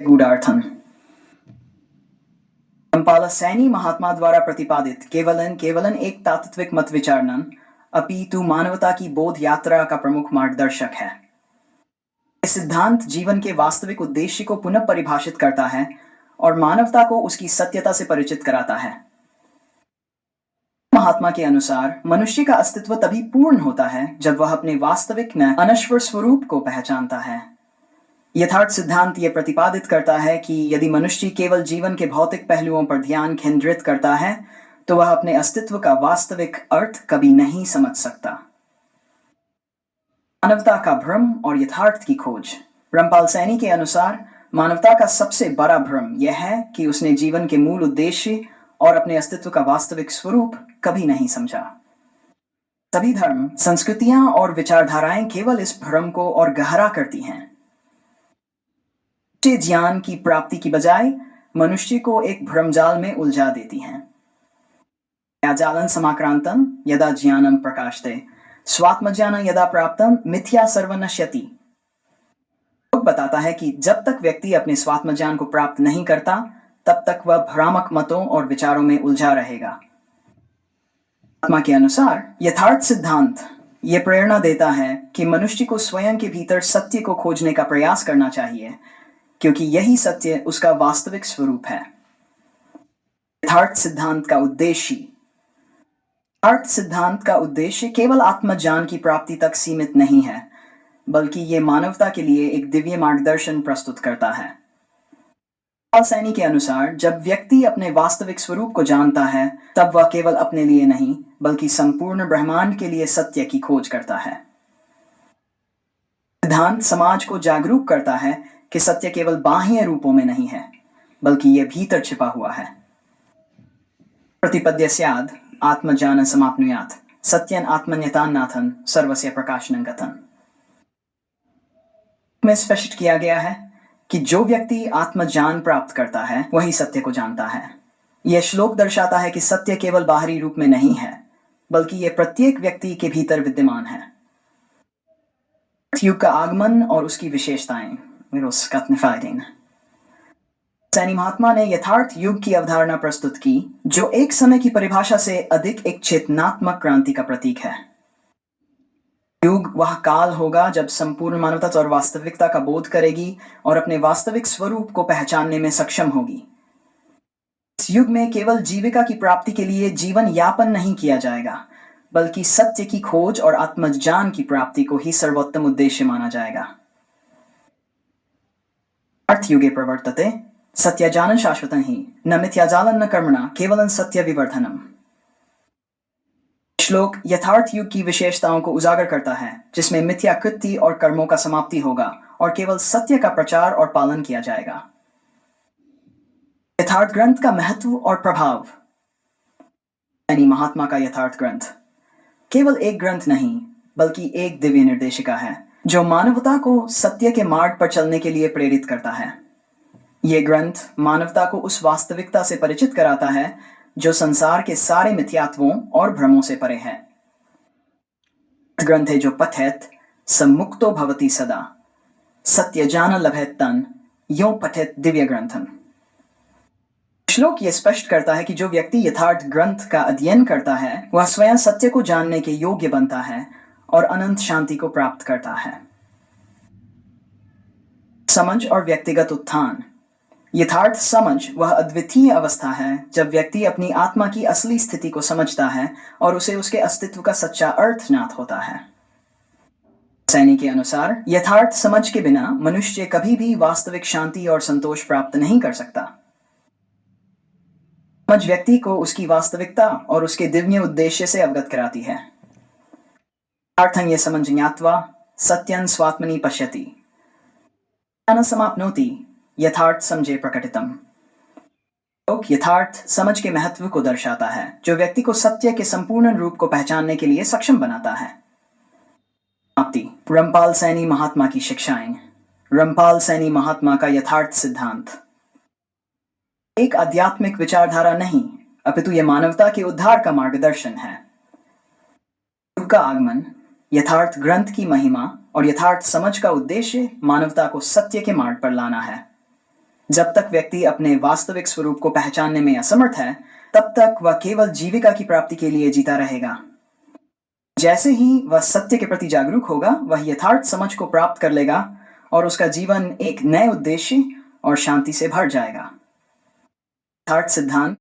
गूढ़ार्थम सैनी महात्मा द्वारा प्रतिपादित केवलन एक तात्विक मत विचारणन अपितु मानवता की बोध यात्रा का प्रमुख मार्गदर्शक है। यह सिद्धांत जीवन के वास्तविक उद्देश्य को पुनः परिभाषित करता है और मानवता को उसकी सत्यता से परिचित कराता है। महात्मा के अनुसार मनुष्य का अस्तित्व तभी पूर्ण होता है जब वह अपने वास्तविक न अनश्वर स्वरूप को पहचानता है। यथार्थ सिद्धांत यह प्रतिपादित करता है कि यदि मनुष्य केवल जीवन के भौतिक पहलुओं पर ध्यान केंद्रित करता है तो वह अपने अस्तित्व का वास्तविक अर्थ कभी नहीं समझ सकता। मानवता का भ्रम और यथार्थ की खोज। रामपाल सैनी के अनुसार मानवता का सबसे बड़ा भ्रम यह है कि उसने जीवन के मूल उद्देश्य और अपने अस्तित्व का वास्तविक स्वरूप कभी नहीं समझा। सभी धर्म, संस्कृतियां और विचारधाराएं केवल इस भ्रम को और गहरा करती हैं। ज्ञान की प्राप्ति की बजाय मनुष्य को एक भ्रमजाल में उलझा देती हैं। जालन समाक्रांतम यदा ज्ञानम प्रकाशते स्वात्मज्ञान यदा प्राप्तम मिथ्या सर्वनश्यति। बताता है कि जब तक व्यक्ति अपने स्वात्मज्ञान को प्राप्त नहीं करता तब तक वह भ्रामक मतों और विचारों में उलझा रहेगा। आत्मा के अनुसार यथार्थ सिद्धांत यह प्रेरणा देता है कि मनुष्य को स्वयं के भीतर सत्य को खोजने का प्रयास करना चाहिए, क्योंकि यही सत्य उसका वास्तविक स्वरूप है। यथार्थ सिद्धांत का उद्देश्य केवल आत्मज्ञान की प्राप्ति तक सीमित नहीं है, बल्कि यह मानवता के लिए एक दिव्य मार्गदर्शन प्रस्तुत करता है। सैनी के अनुसार जब व्यक्ति अपने वास्तविक स्वरूप को जानता है तब वह केवल अपने लिए नहीं बल्कि संपूर्ण ब्रह्मांड के लिए सत्य की खोज करता है। सिद्धांत समाज को जागरूक करता है कि सत्य केवल बाह्य रूपों में नहीं है बल्कि यह भीतर छिपा हुआ है। प्रतिपद्य स्याद आत्मज्ञान समाप्नुयात् सत्यन आत्मन्यतान्नाथन सर्वस्य प्रकाशनं गतन में स्पष्ट किया गया है कि जो व्यक्ति आत्मज्ञान प्राप्त करता है वही सत्य को जानता है। यह श्लोक दर्शाता है कि सत्य केवल बाहरी रूप में नहीं है बल्कि यह प्रत्येक व्यक्ति के भीतर विद्यमान है। युग का आगमन और उसकी विशेषताएं। सैनी महात्मा ने यथार्थ युग की अवधारणा प्रस्तुत की जो एक समय की परिभाषा से अधिक एक चेतनात्मक क्रांति का प्रतीक है। युग वह काल होगा जब संपूर्ण मानवता और वास्तविकता का बोध करेगी और अपने वास्तविक स्वरूप को पहचानने में सक्षम होगी। इस युग में केवल जीविका की प्राप्ति के लिए जीवन यापन नहीं किया जाएगा बल्कि सत्य की खोज और आत्मज्ञान की प्राप्ति को ही सर्वोत्तम उद्देश्य माना जाएगा। अर्थ युगे प्रवर्तते सत्यजानन शाश्वतं ही न मिथ्याजालन न कर्मणा केवलं सत्य विवर्धनम। श्लोक यथार्थ युग की विशेषताओं को उजागर करता है जिसमें मिथ्या कृत्य और कर्मों का समाप्ति होगा और केवल सत्य का प्रचार और पालन किया जाएगा। यथार्थ ग्रंथ का महत्व और प्रभाव। यानी महात्मा का यथार्थ ग्रंथ केवल एक ग्रंथ नहीं बल्कि एक दिव्य निर्देशिका है जो मानवता को सत्य के मार्ग पर चलने के लिए प्रेरित करता है। यह ग्रंथ मानवता को उस वास्तविकता से परिचित कराता है जो संसार के सारे मिथ्यात्वों और भ्रमों से परे है। ग्रंथ है जो पठेत सम्मुक्तो भवति सदा सत्य जान लभेत तन यो पठेत दिव्य ग्रंथम। श्लोक यह स्पष्ट करता है कि जो व्यक्ति यथार्थ ग्रंथ का अध्ययन करता है वह स्वयं सत्य को जानने के योग्य बनता है और अनंत शांति को प्राप्त करता है। समझ और व्यक्तिगत उत्थान। यथार्थ समझ वह अद्वितीय अवस्था है जब व्यक्ति अपनी आत्मा की असली स्थिति को समझता है और उसे उसके अस्तित्व का सच्चा अर्थ ज्ञात होता है। सैनी के अनुसार यथार्थ समझ के बिना मनुष्य कभी भी वास्तविक शांति और संतोष प्राप्त नहीं कर सकता। समझ व्यक्ति को उसकी वास्तविकता और उसके दिव्य उद्देश्य से अवगत कराती है। अर्थं ये समझ ज्ञात्वा सत्यं स्वात्मनि पश्यति ज्ञान समाप्नोति यथार्थ समझे प्रकटितम। यथार्थ समझ के महत्व को दर्शाता है जो व्यक्ति को सत्य के संपूर्ण रूप को पहचानने के लिए सक्षम बनाता है। रामपाल सैनी महात्मा की शिक्षाएं। रामपाल सैनी महात्मा का यथार्थ सिद्धांत एक आध्यात्मिक विचारधारा नहीं अपितु यह मानवता के उद्धार का मार्गदर्शन है। युग का आगमन, यथार्थ ग्रंथ की महिमा और यथार्थ समझ का उद्देश्य मानवता को सत्य के मार्ग पर लाना है। जब तक व्यक्ति अपने वास्तविक स्वरूप को पहचानने में असमर्थ है, तब तक वह केवल जीविका की प्राप्ति के लिए जीता रहेगा। जैसे ही वह सत्य के प्रति जागरूक होगा, वह यथार्थ समझ को प्राप्त कर लेगा और उसका जीवन एक नए उद्देश्य और शांति से भर जाएगा। यथार्थ सिद्धांत